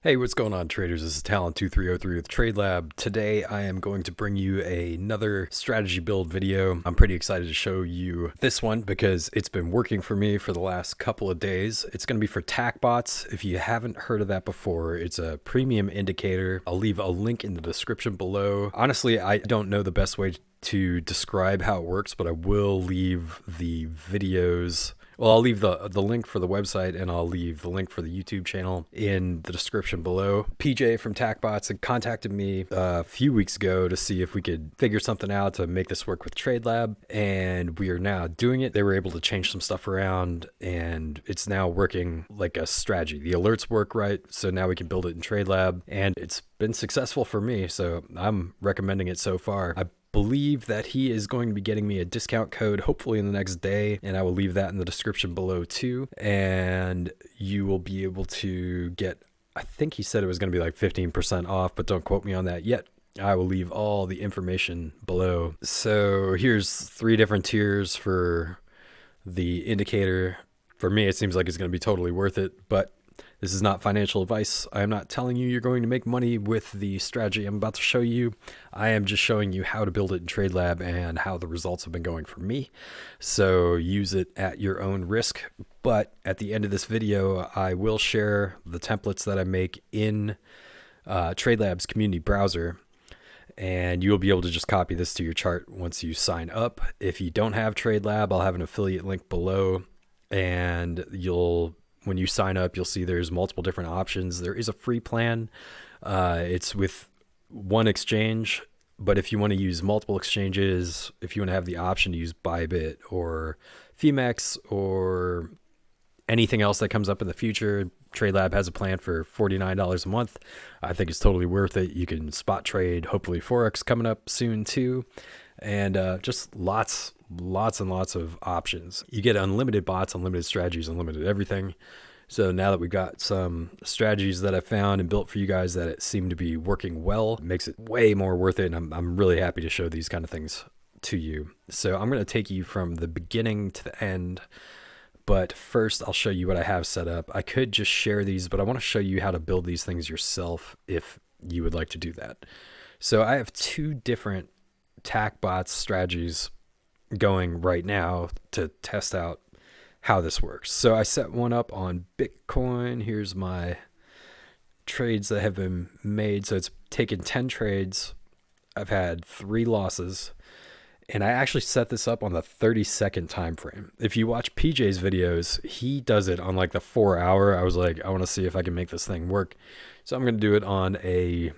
Hey, what's going on, traders? This is Talon2303 with TradeLab. Today, I am going to bring you another strategy build video. I'm pretty excited to show you this one because it's been working for me for the last couple of days. It's going to be for Tacbotz. If you haven't heard of that before, it's a premium indicator. I'll leave a link in the description below. Honestly, I don't know the best way to describe how it works, but I will leave the videos. Well, I'll leave the link for the website and I'll leave the link for the YouTube channel in the description below. PJ from Tacbotz had contacted me a few weeks ago to see if we could figure something out to make this work with TradeLab, and we are now doing it. They were able to change some stuff around and it's now working like a strategy. The alerts work right, so now we can build it in TradeLab, and it's been successful for me, so I'm recommending it so far. I believe that he is going to be getting me a discount code hopefully in the next day, and I will leave that in the description below too, and you will be able to get, I think he said it was going to be like 15% off, but don't quote me on that yet. I will leave all the information below. So here's 3 different tiers for the indicator. For me, it seems like it's going to be totally worth it, but this is not financial advice. I am not telling you you're going to make money with the strategy I'm about to show you. I am just showing you how to build it in TradeLab and how the results have been going for me. So use it at your own risk. But at the end of this video, I will share the templates that I make in TradeLab's community browser, and you'll be able to just copy this to your chart once you sign up. If you don't have TradeLab, I'll have an affiliate link below, and when you sign up, you'll see there's multiple different options. There is a free plan. It's with one exchange, but if you want to use multiple exchanges, if you want to have the option to use Bybit or Femex or anything else that comes up in the future, TradeLab has a plan for $49 a month. I think it's totally worth it. You can spot trade, hopefully Forex coming up soon too, and just lots and lots of options. You get unlimited bots, unlimited strategies, unlimited everything. So now that we've got some strategies that I found and built for you guys that it seem to be working well, it makes it way more worth it, and I'm really happy to show these kind of things to you. So I'm going to take you from the beginning to the end, but first I'll show you what I have set up. I could just share these, but I want to show you how to build these things yourself if you would like to do that. So I have 2 different Tacbotz strategies going right now to test out how this works. So I set one up on Bitcoin. Here's my trades that have been made. So it's taken 10 trades. I've had 3 losses, and I actually set this up on the 30-second time frame. If you watch PJ's videos, he does it on like the 4-hour. I was like, I want to see if I can make this thing work. So I'm going to do it on a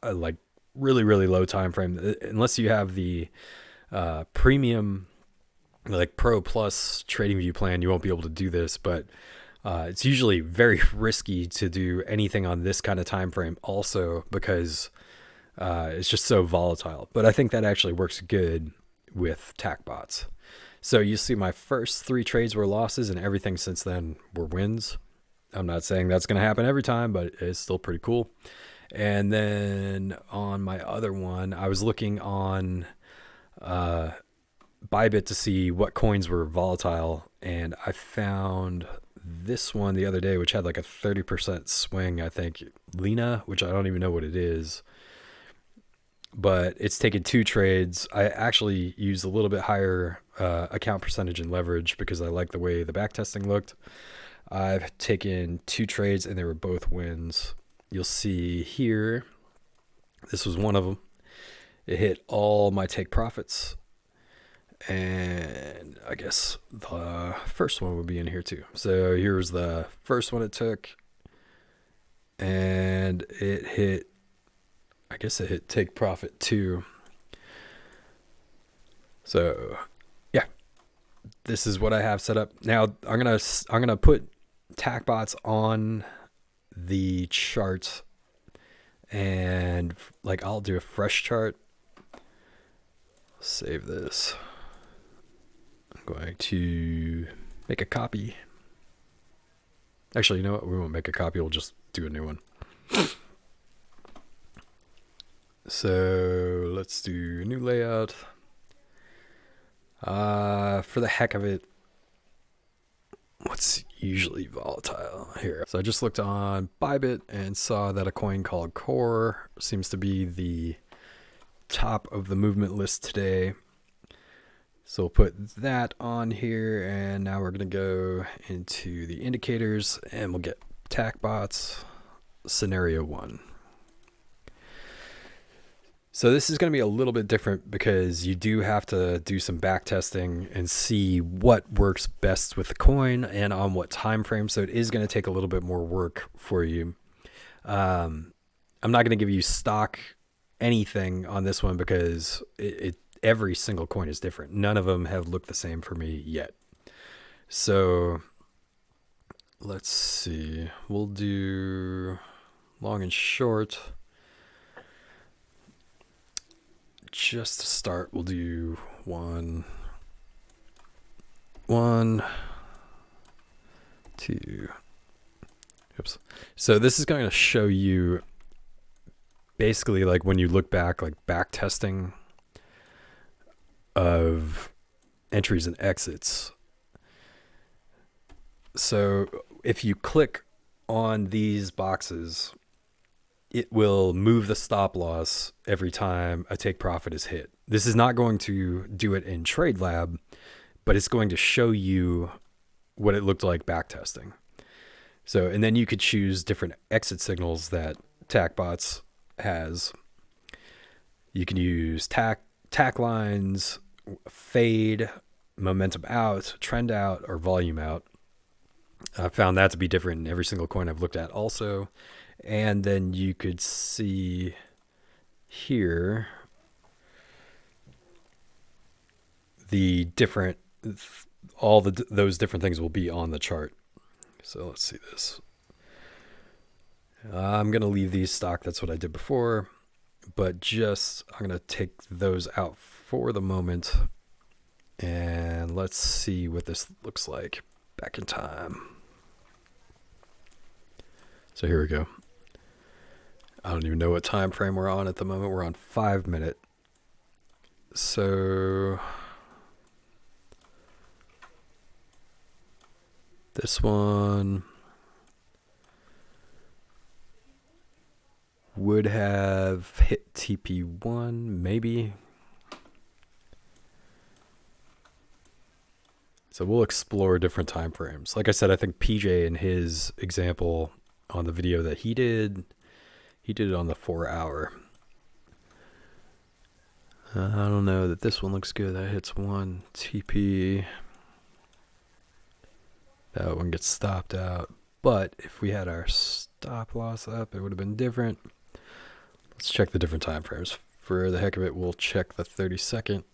like really low time frame, unless you have the premium like Pro Plus trading view plan. You won't be able to do this, but it's usually very risky to do anything on this kind of time frame also because it's just so volatile. But I think that actually works good with Tacbotz. So you see my first 3 trades were losses, and everything since then were wins. I'm not saying that's going to happen every time, but it's still pretty cool. And then on my other one, I was looking on Bybit to see what coins were volatile, and I found this one the other day, which had like a 30% swing. I think Lena, which I don't even know what it is, but it's taken 2 trades. I actually used a little bit higher account percentage and leverage because I like the way the backtesting looked. I've taken 2 trades and they were both wins. You'll see here, this was one of them. It hit all my take profits, and I guess the first one would be in here too. So here's the first one it took, and it hit, I guess it hit take profit too. So yeah, this is what I have set up. Now I'm gonna put Tacbotz on the chart, and like I'll do a fresh chart. Save this. I'm going to make a copy. Actually, you know what? We won't make a copy. We'll just do a new one. So let's do a new layout. For the heck of it, what's usually volatile here. So I just looked on Bybit and saw that a coin called Core seems to be the top of the movement list today. So we'll put that on here, and now we're going to go into the indicators and we'll get Tacbotz scenario 1. So this is going to be a little bit different because you do have to do some back testing and see what works best with the coin and on what time frame. So it is going to take a little bit more work for you. I'm not going to give you stock anything on this one because every single coin is different. None of them have looked the same for me yet. So let's see. We'll do long and short. Just to start, we'll do one, 2. Oops. So this is going to show you basically like when you look back, like back testing of entries and exits. So if you click on these boxes, it will move the stop loss every time a take profit is hit. This is not going to do it in TradeLab, but it's going to show you what it looked like back testing. So, and then you could choose different exit signals that Tacbotz has. You can use tack lines, fade, momentum out, trend out, or volume out. I found that to be different in every single coin I've looked at also. And then you could see here the different, all those different things will be on the chart. So let's see this. I'm going to leave these stock. That's what I did before, but I'm going to take those out for the moment. And let's see what this looks like back in time. So here we go. I don't even know what time frame we're on at the moment. We're on 5 minute. So this one would have hit TP1, maybe. So we'll explore different time frames. Like I said, I think PJ in his example on the video that he did it on the 4 hour. I don't know that this one looks good. That hits 1 TP. That one gets stopped out. But if we had our stop loss up, it would have been different. Let's check the different time frames. For the heck of it, we'll check the 30-second.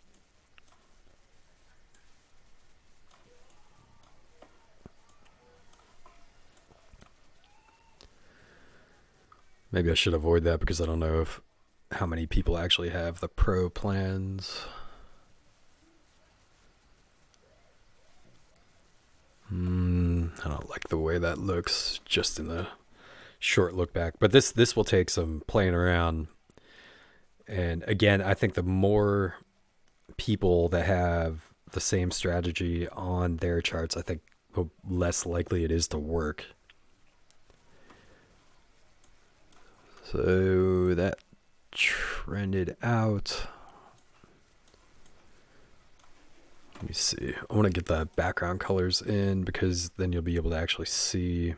Maybe I should avoid that because I don't know how many people actually have the pro plans. I don't like the way that looks just in the short look back. But this will take some playing around. And again, I think the more people that have the same strategy on their charts, I think the less likely it is to work. So that trended out. Let me see. I want to get the background colors in because then you'll be able to actually see.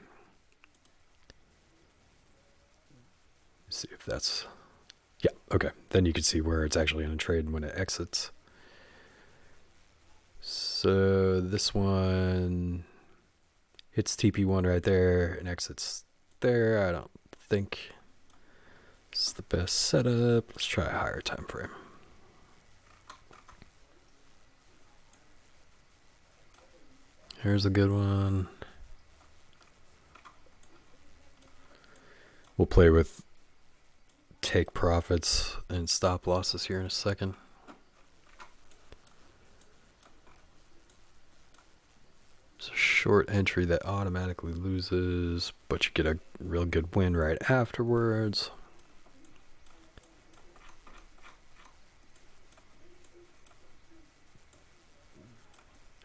See if that's, yeah, okay. Then you can see where it's actually in a trade and when it exits. So this one hits TP1 right there and exits there. I don't think it's the best setup. Let's try a higher time frame. Here's a good one. We'll play with take profits and stop losses here in a second. It's a short entry that automatically loses, but you get a real good win right afterwards.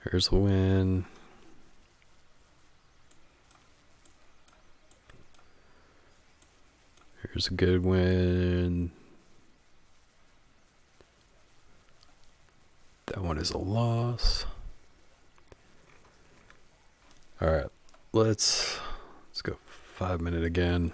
Here's the win. Here's a good win. That one is a loss. All right, let's go 5 minute again.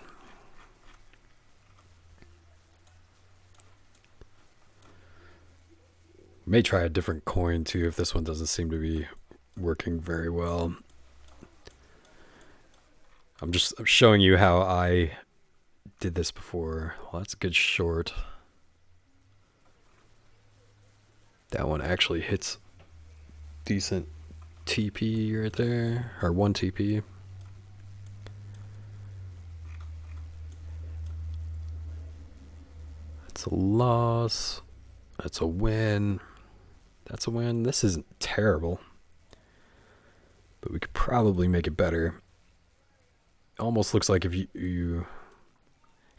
May try a different coin too if this one doesn't seem to be working very well. I'm showing you how I did this before. Well, that's a good short. That one actually hits decent TP right there, or 1 TP. That's a loss. That's a win. That's a win. This isn't terrible, but we could probably make it better. It almost looks like if you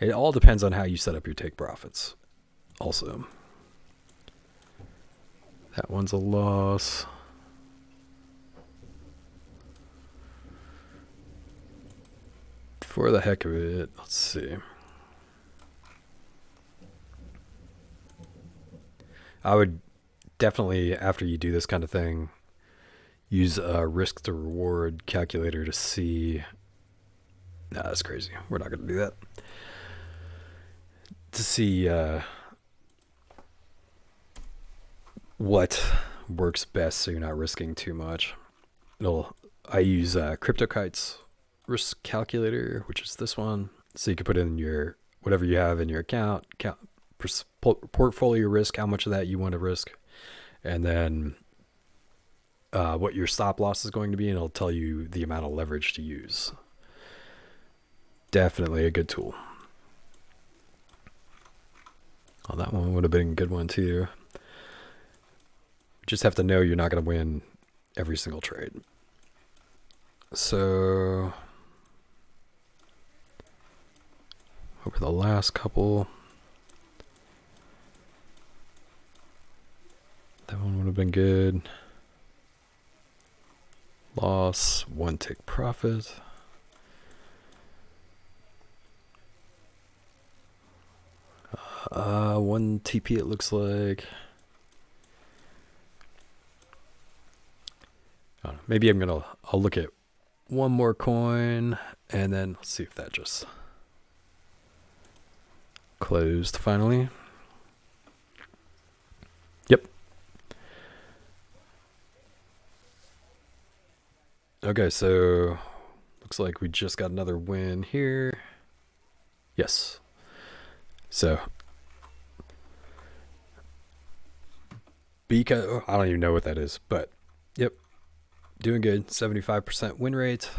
it all depends on how you set up your take profits also. That one's a loss. For the heck of it, let's see. I would definitely, after you do this kind of thing, use a risk to reward calculator to see. Nah, that's crazy. We're not going to do that. To see what works best so you're not risking too much. I use CryptoKite's risk calculator, which is this one. So you can put in your whatever you have in your account, portfolio risk, how much of that you want to risk, and then what your stop loss is going to be, and it'll tell you the amount of leverage to use. Definitely a good tool. Oh, that one would have been a good one too. You just have to know you're not going to win every single trade. So over the last couple, that one would have been good. Loss, 1 take profit. One TP it looks like. Maybe I'll look at one more coin and then let's see if that just closed finally. Yep. Okay, so looks like we just got another win here. Yes. So because I don't even know what that is, but yep. Doing good. 75% win rate.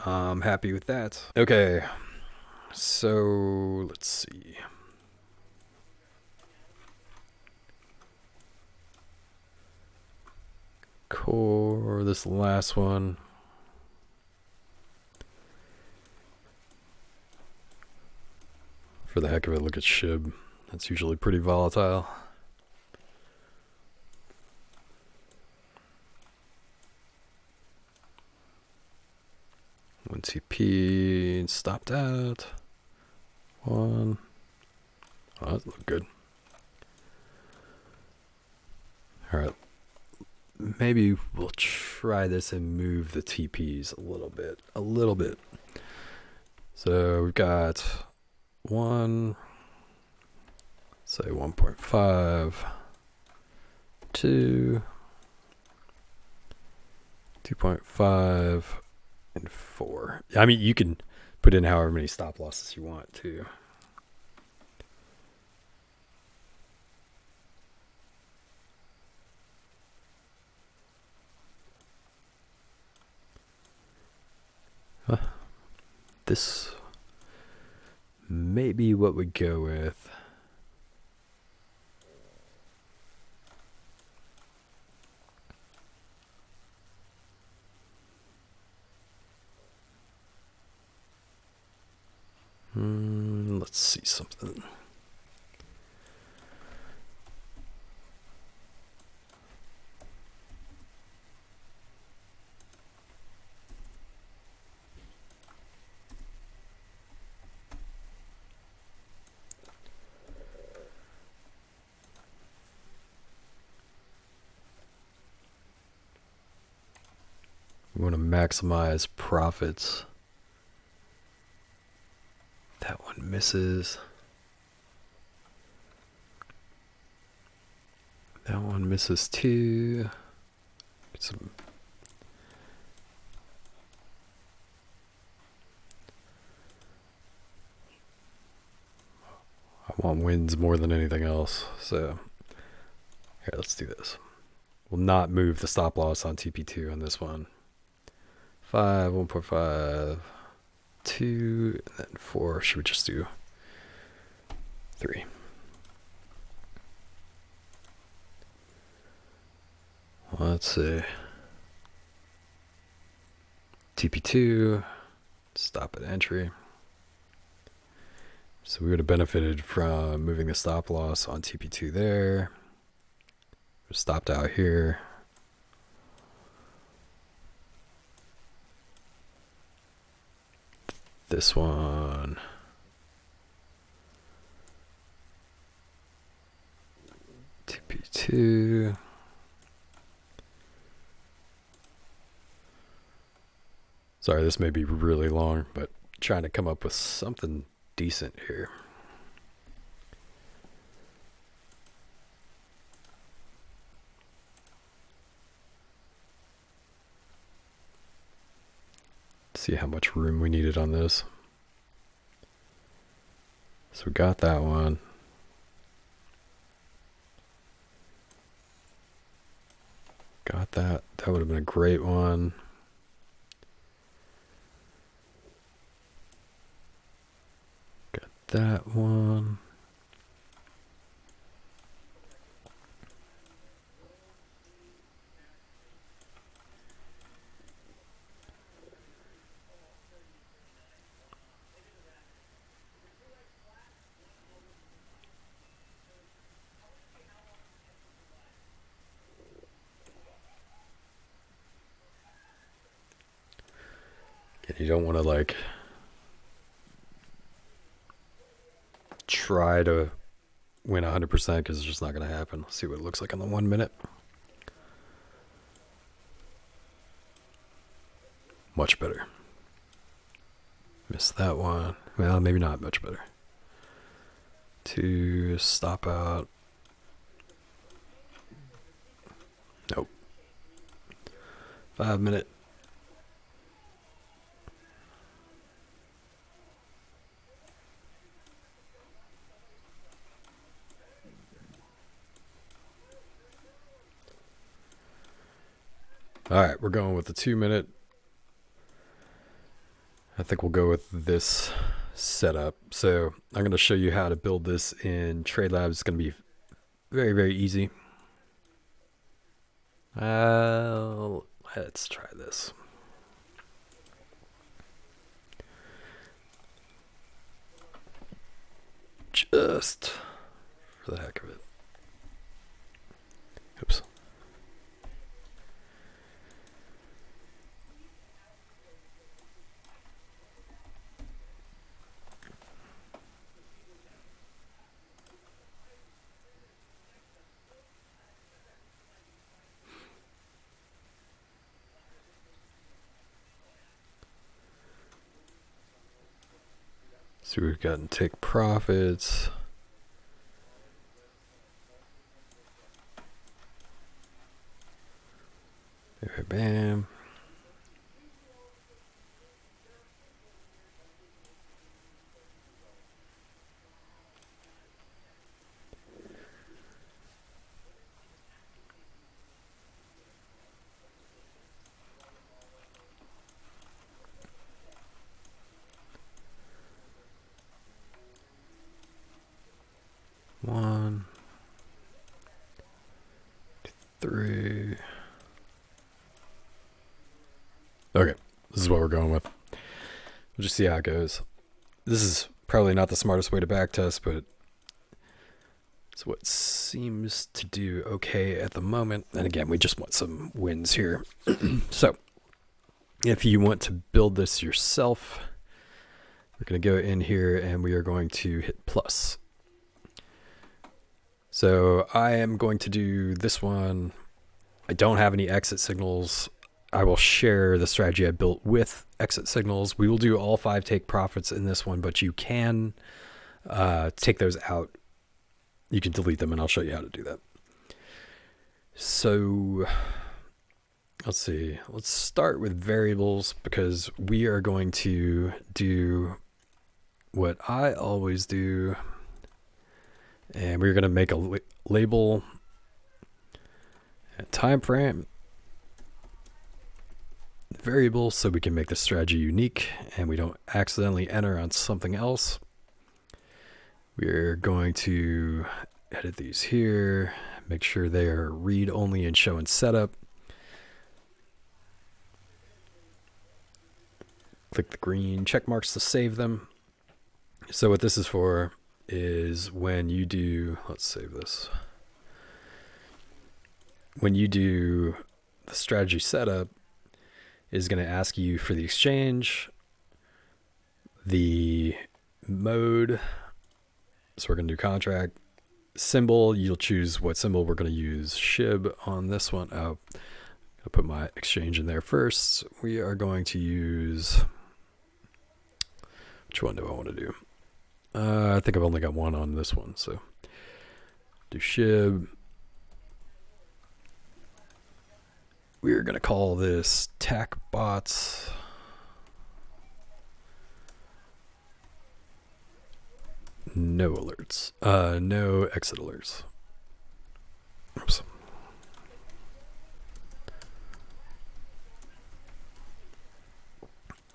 I'm happy with that. Okay. So let's see. Core, this last one. For the heck of it, look at SHIB. That's usually pretty volatile. One TP, stopped out. One. Oh, that looked good. All right. Maybe we'll try this and move the TPs a little bit. So we've got one, say 1.5, 2, 2.5, and 4. I mean, you can put in however many stop losses you want too. This may be what we go with. Let's see something. We want to maximize profits. That one misses. That one misses too. Get some. I want wins more than anything else. So here, let's do this. We'll not move the stop loss on TP2 on this one. 5, 1.5, 2, and then 4. Should we just do 3? Let's see. TP2, stop at entry. So we would have benefited from moving the stop loss on TP2 there. Stopped out here. This one. TP2. Sorry, this may be really long, but trying to come up with something decent here. See how much room we needed on this. So we got that one. Got that. That would have been a great one. Got that one. You don't want to like try to win 100% because it's just not going to happen. Let's see what it looks like in the 1 minute. Much better. Missed that one. Well, maybe not much better. 2, stop out. Nope. 5 minute. All right, we're going with the 2 minute. I think we'll go with this setup. So I'm going to show you how to build this in TradeLab. It's going to be very, very easy. Let's try this. Just for the heck of it. Oops. So we've gotten take profits. There, bam. One, 3. Okay, this is what we're going with. We'll just see how it goes. This is probably not the smartest way to backtest, but it's what seems to do okay at the moment. And again, we just want some wins here. So if you want to build this yourself, we're going to go in here and we are going to hit plus. So I am going to do this one. I don't have any exit signals I will share the strategy I built with exit signals. We will do all 5 take profits in this one, but you can take those out. You can delete them, and I'll show you how to do that. So let's see. Let's start with variables, because we are going to do what I always do. And we're going to make a label and time frame variable so we can make the strategy unique and we don't accidentally enter on something else. We're going to edit these here, make sure they are read only and show in setup. Click the green check marks to save them. So what this is for is when you do, let's save this. When you do the strategy setup, is going to ask you for the exchange, the mode. So we're going to do contract. Symbol, you'll choose what symbol we're going to use. SHIB on this one. Oh, I'll put my exchange in there first. We are going to use, which one do I want to do? I think I've only got one on this one, so do SHIB. We're going to call this Tacbotz. No alerts. No exit alerts. Oops.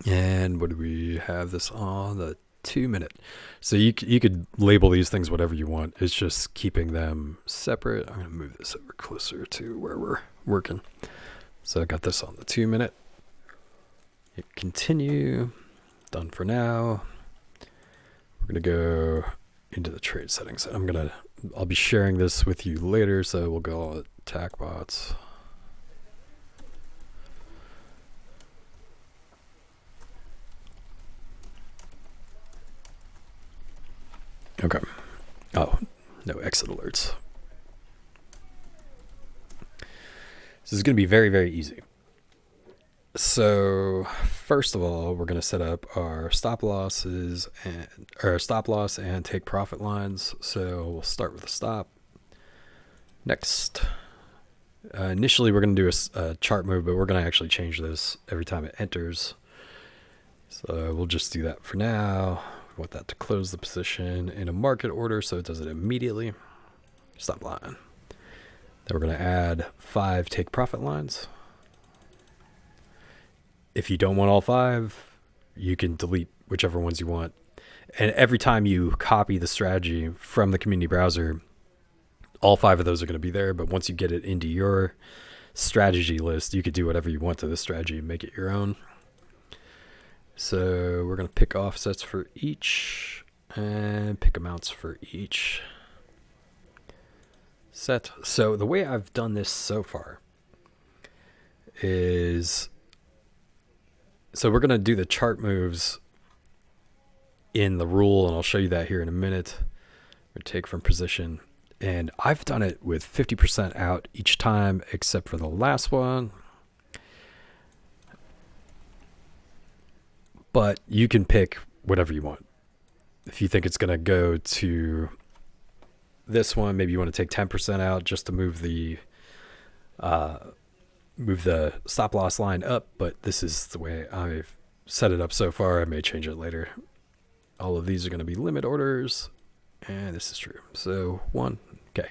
And what do we have this on? The 2 minute. So you could label these things whatever you want. It's just keeping them separate. I'm going to move this over closer to where we're working. So I got this on the 2 minute. Hit continue. Done for now. We're going to go into the trade settings. I'll be sharing this with you later, so we'll go on Tacbotz. Okay. Oh, no exit alerts. This is going to be very, very easy. So first of all, we're going to set up our stop losses and stop loss and take profit lines. So we'll start with a stop. Next, initially we're going to do a chart move, but we're going to actually change this every time it enters. So we'll just do that for now. We want that to close the position in a market order, so it does it immediately. Stop line. Then we're going to add 5 take profit lines. If you don't want all 5, you can delete whichever ones you want. And every time you copy the strategy from the community browser, all 5 of those are going to be there. But once you get it into your strategy list, you could do whatever you want to the strategy and make it your own. So we're going to pick offsets for each and pick amounts for each set. So the way I've done this so far is, so we're going to do the chart moves in the rule, and I'll show you that here in a minute. We take from position, and I've done it with 50% out each time except for the last one. But you can pick whatever you want. If you think it's going to go to this one, maybe you want to take 10% out just to move the stop loss line up, but this is the way I've set it up so far. I may change it later. All of these are going to be limit orders, and this is true. So 1, okay.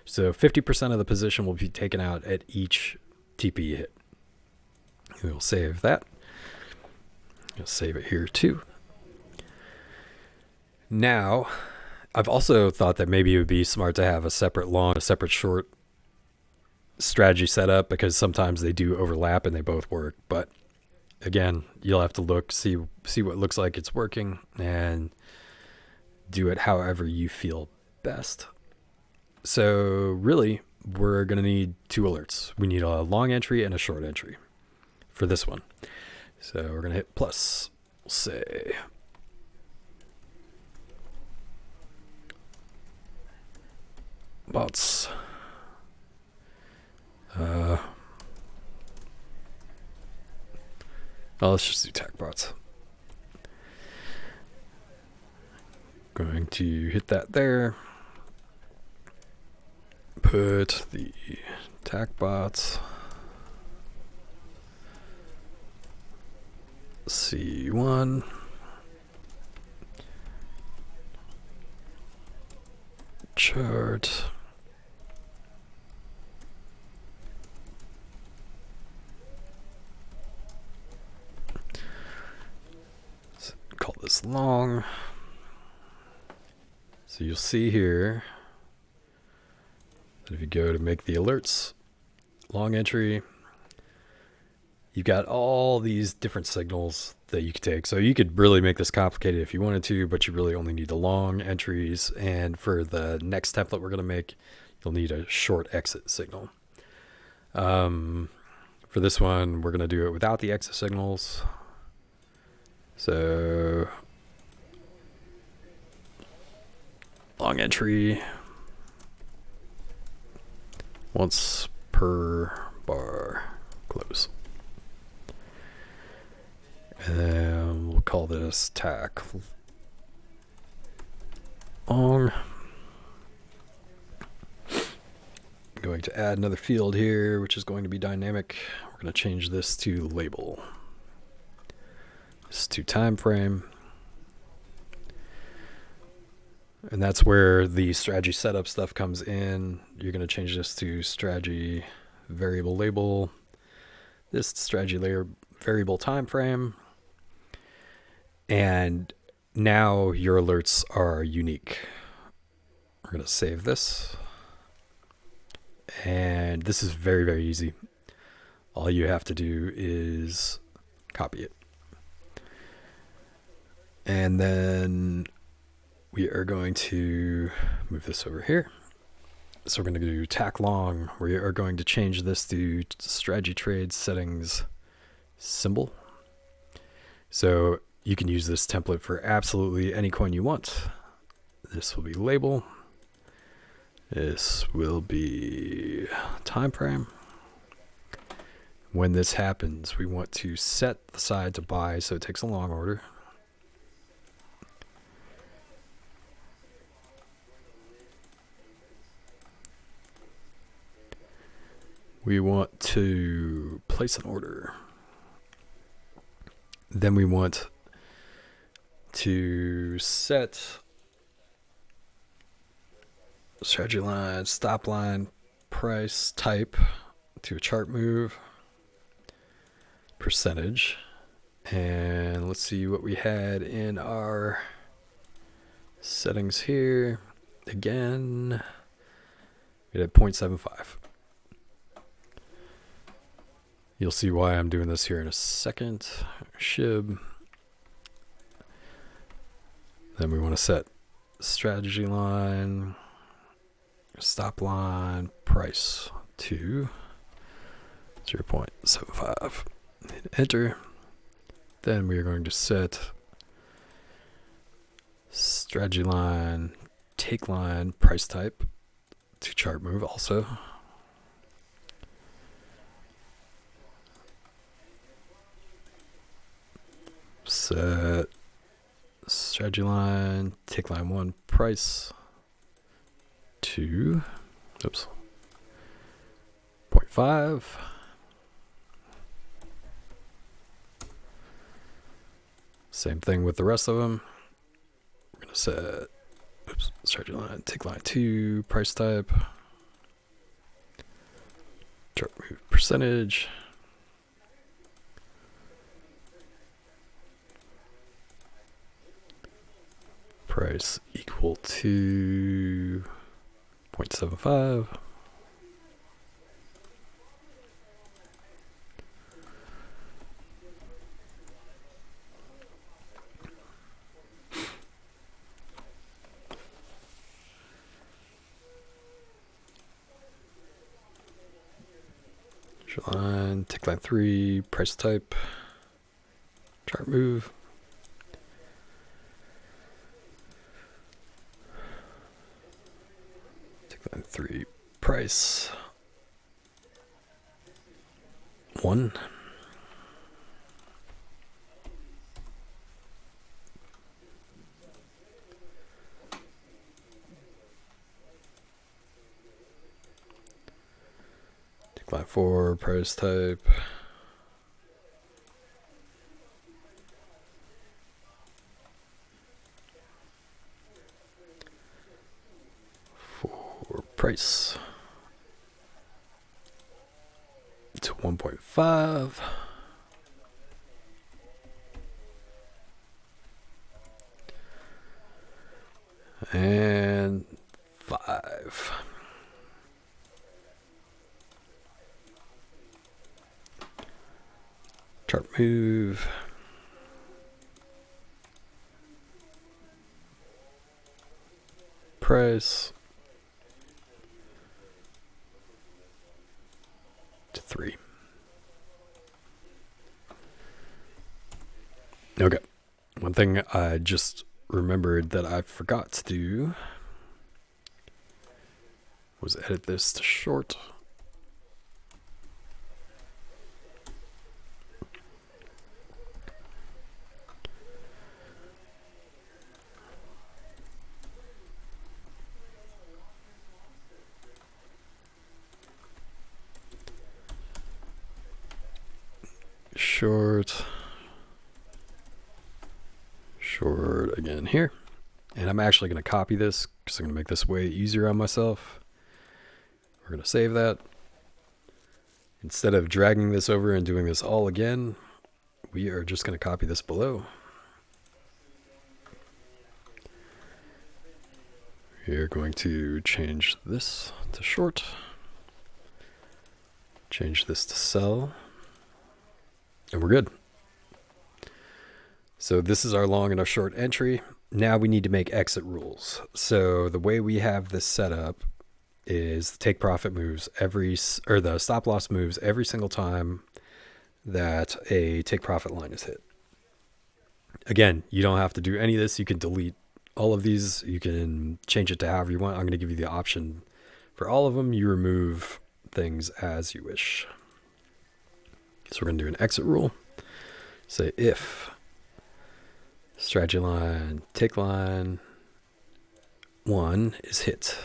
So 50% of the position will be taken out at each TP hit. We'll save that. I'll save it here too. Now, I've also thought that maybe it would be smart to have a separate long, a separate short strategy set up, because sometimes they do overlap and they both work. But again, you'll have to look, see what looks like it's working, and do it however you feel best. So really, we're going to need 2 alerts. We need a long entry and a short entry for this one. So we're going to hit plus. We'll say bots. Oh, let's just do Tacbotz. Going to hit that there. Put the Tacbotz C1 chart. Let's call this long. So you'll see here that if you go to make the alerts, long entry, you've got all these different signals that you could take. So you could really make this complicated if you wanted to, but you really only need the long entries. And for the next template we're going to make, you'll need a short exit signal. For this one, we're going to do it without the exit signals. So long entry once per bar close. And then we'll call this Tack long. I'm going to add another field here, which is going to be dynamic. We're going to change this to label. This is to time frame. And that's where the strategy setup stuff comes in. You're going to change this to strategy variable label. This strategy layer variable time frame. And now your alerts are unique. We're going to save this. And this is very, very easy. All you have to do is copy it. And then we are going to move this over here. So we're going to do Tack long. We are going to change this to strategy trade settings symbol. So you can use this template for absolutely any coin you want. This will be label. This will be time frame. When this happens, we want to set the side to buy, so it takes a long order. We want to place an order. Then we want to set strategy line, stop line, price type to a chart move, percentage. And let's see what we had in our settings here. Again, we had 0.75. You'll see why I'm doing this here in a second. Shib. Then we want to set strategy line, stop line, price to 0.75. Hit enter. Then we are going to set strategy line, take line, price type to chart move also. Set strategy line, take line 1, price to 0.5. Same thing with the rest of them. We're going to set strategy line, take line 2, price type, chart move percentage. Price equal to 0.75. Line, take line 3, price type, chart move. Take line 3, price 1. for price type. For price to 1.5. And 5. Chart move. Price to 3. Okay. One thing I just remembered that I forgot to do was edit this to short. Short again here. And I'm actually going to copy this because I'm going to make this way easier on myself. We're going to save that. Instead of dragging this over and doing this all again, we are just going to copy this below. We're going to change this to short. Change this to sell. And we're good. So this is our long and our short entry. Now we need to make exit rules. So the way we have this set up is the take profit moves the stop loss moves every single time that a take profit line is hit. Again, you don't have to do any of this. You can delete all of these. You can change it to however you want. I'm going to give you the option for all of them. You remove things as you wish. So we're going to do an exit rule. Say if strategy line, take line 1 is hit,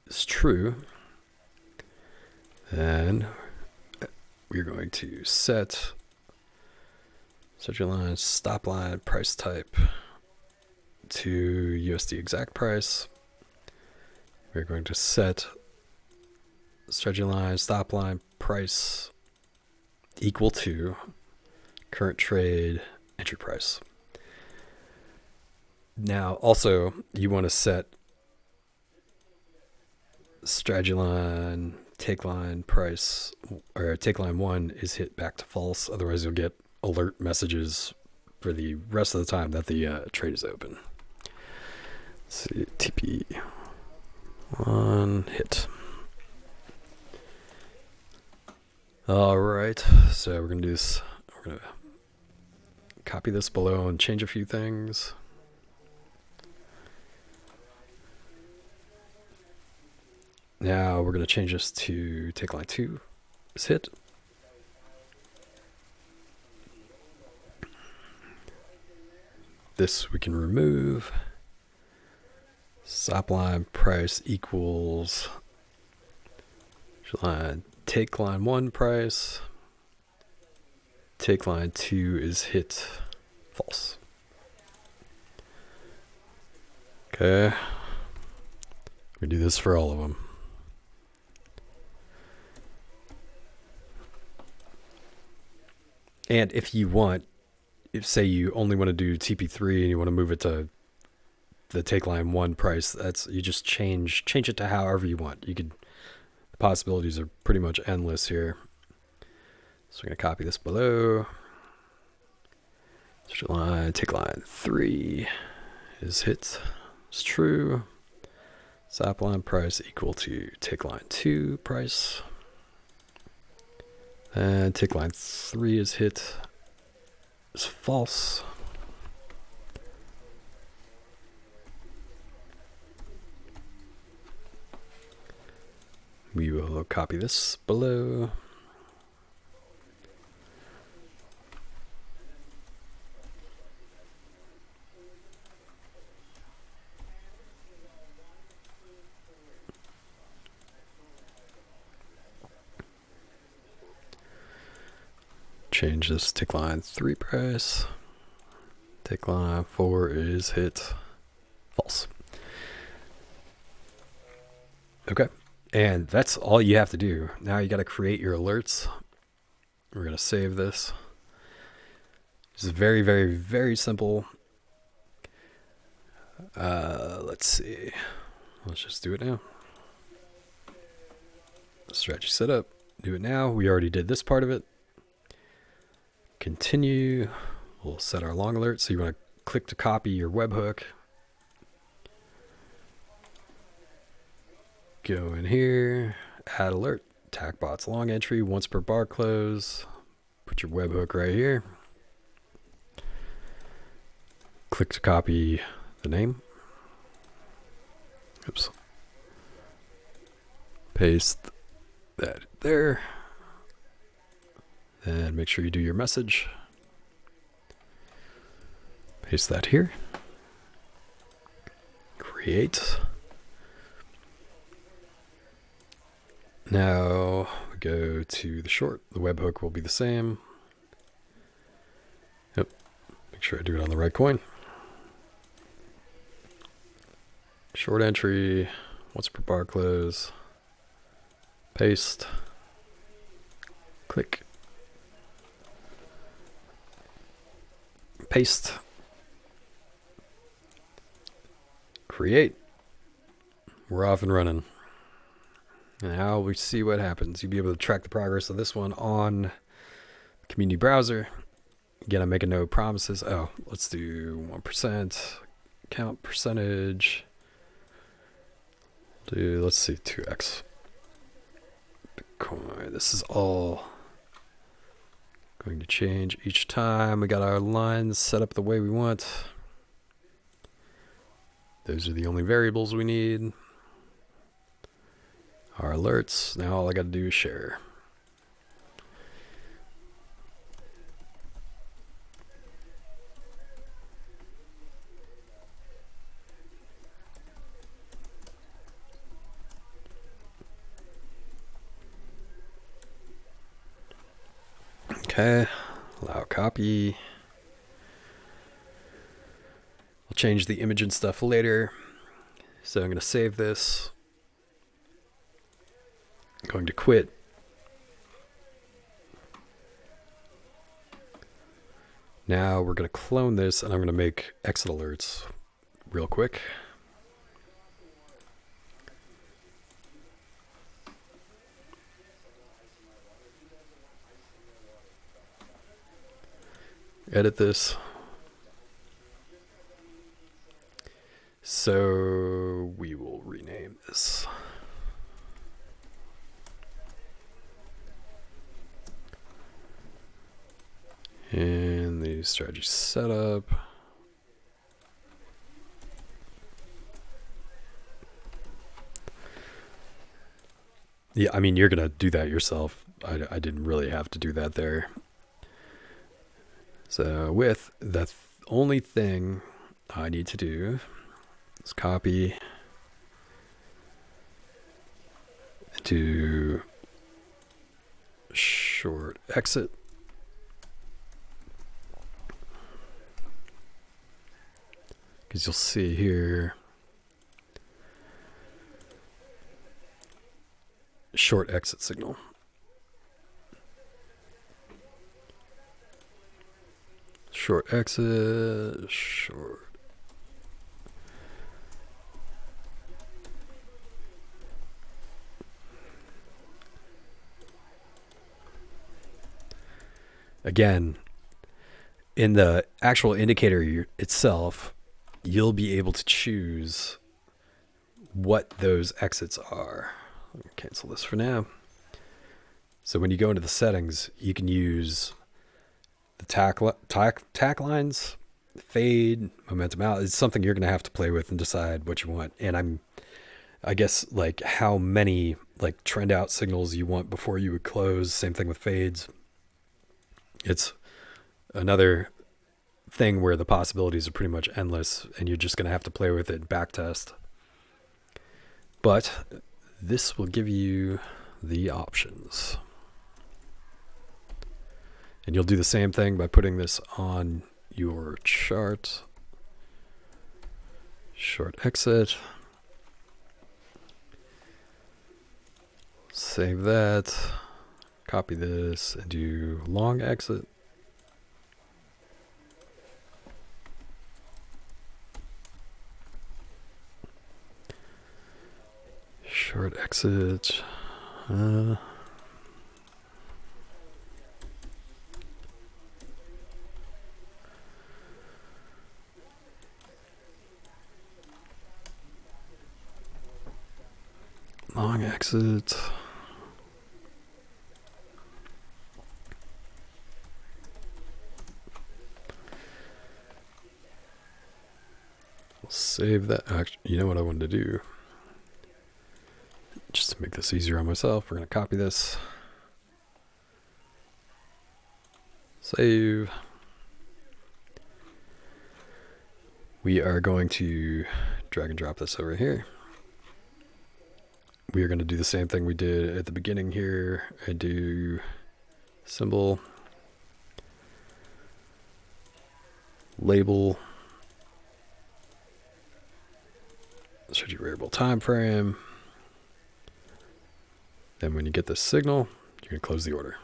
is true, then we're going to set strategy line, stop line, price type to USD exact price. We're going to set strategy line, stop line, price equal to current trade entry price. Now, also, you want to set strategy line, take line, price, or take line 1 is hit back to false. Otherwise, you'll get alert messages for the rest of the time that the trade is open. Let's see, TP1 hit. All right, so we're going to do this. We're going to copy this below and change a few things. Now we're going to change this to take line 2 is hit. This we can remove. Stop line price equals take line 1 price. Take line 2 is hit false. Okay. We do this for all of them. And if you want, if say you only want to do TP3 and you want to move it to the take line 1 price, that's you just change it to however you want. You could, the possibilities are pretty much endless here. So we're going to copy this below. Take line 3 is hit. It's true. Stop line price equal to take line 2 price. And take line 3 is hit. It's false. We will copy this below. change this tick line 3 price. Tick line 4 is hit false. Okay, and that's all you have to do. Now you got to create your alerts. We're going to save this. This is very, very, very simple. Let's see. Let's just do it now. Strategy setup. Do it now. We already did this part of it. Continue. We'll set our long alert. So you want to click to copy your webhook. Go in here. Add alert. Tacbotz long entry once per bar close. Put your webhook right here. Click to copy the name. Oops. Paste that there. And make sure you do your message. Paste that here. Create. Now we go to the short. The webhook will be the same. Yep. Make sure I do it on the right coin. Short entry, once per bar close. Paste. Click. Paste. Create. We're off and running. Now we see what happens. You'll be able to track the progress of this one on the community browser. Again, I'm making no promises. Oh, let's do 1%. Count percentage. Let's see, 2x. Bitcoin. This is all going to change each time. We got our lines set up the way we want. Those are the only variables we need. Our alerts. Now all I got to do is share. Okay, allow copy. I'll change the image and stuff later. So I'm going to save this. I'm going to quit. Now we're going to clone this and I'm going to make exit alerts real quick. Edit this. So we will rename this. And the strategy setup. Yeah, I mean, you're going to do that yourself. I didn't really have to do that there. So with the only thing I need to do is copy to short exit. Because you'll see here, short exit signal. Short exit, short. Again, in the actual indicator itself, you'll be able to choose what those exits are. Let me cancel this for now. So when you go into the settings, you can use the tack lines, fade, momentum out. It's something you're going to have to play with and decide what you want. And I guess like how many like trend out signals you want before you would close. Same thing with fades. It's another thing where the possibilities are pretty much endless and you're just going to have to play with it and backtest. But this will give you the options. And you'll do the same thing by putting this on your chart. Short exit. Save that. Copy this and do long exit. Short exit. Long exit. We'll save that. Actually, you know what I wanted to do? Just to make this easier on myself, we're going to copy this. Save. We are going to drag and drop this over here. We are going to do the same thing we did at the beginning here. I do symbol, label, strategy variable time frame. Then when you get this signal, you're going to close the order.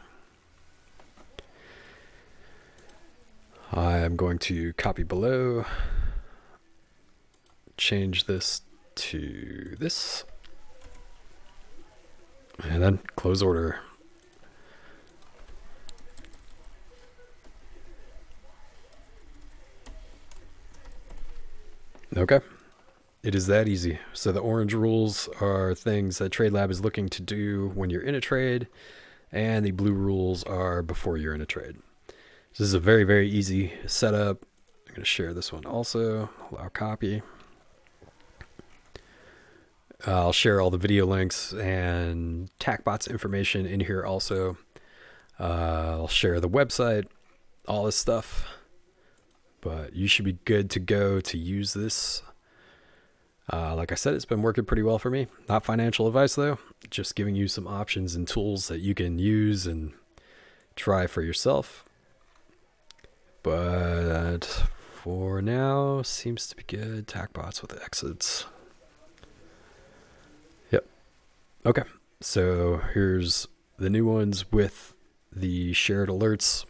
I am going to copy below, change this to this, and then close order. Okay. It is that easy. So the orange rules are things that TradeLab is looking to do when you're in a trade, and the blue rules are before you're in a trade. This is a very, very easy setup. I'm going to share this one also. Allow copy. I'll share all the video links and Tacbotz information in here also. I'll share the website, all this stuff. But you should be good to go to use this. Like I said, it's been working pretty well for me. Not financial advice though, just giving you some options and tools that you can use and try for yourself. But for now, seems to be good. Tacbotz with exits. Yep. Okay, so here's the new ones with the shared alerts.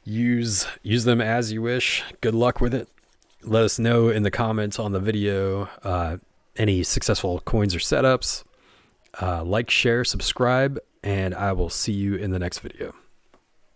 Use them as you wish. Good luck with it. Let us know in the comments on the video any successful coins or setups. Like, share, subscribe, and I will see you in the next video.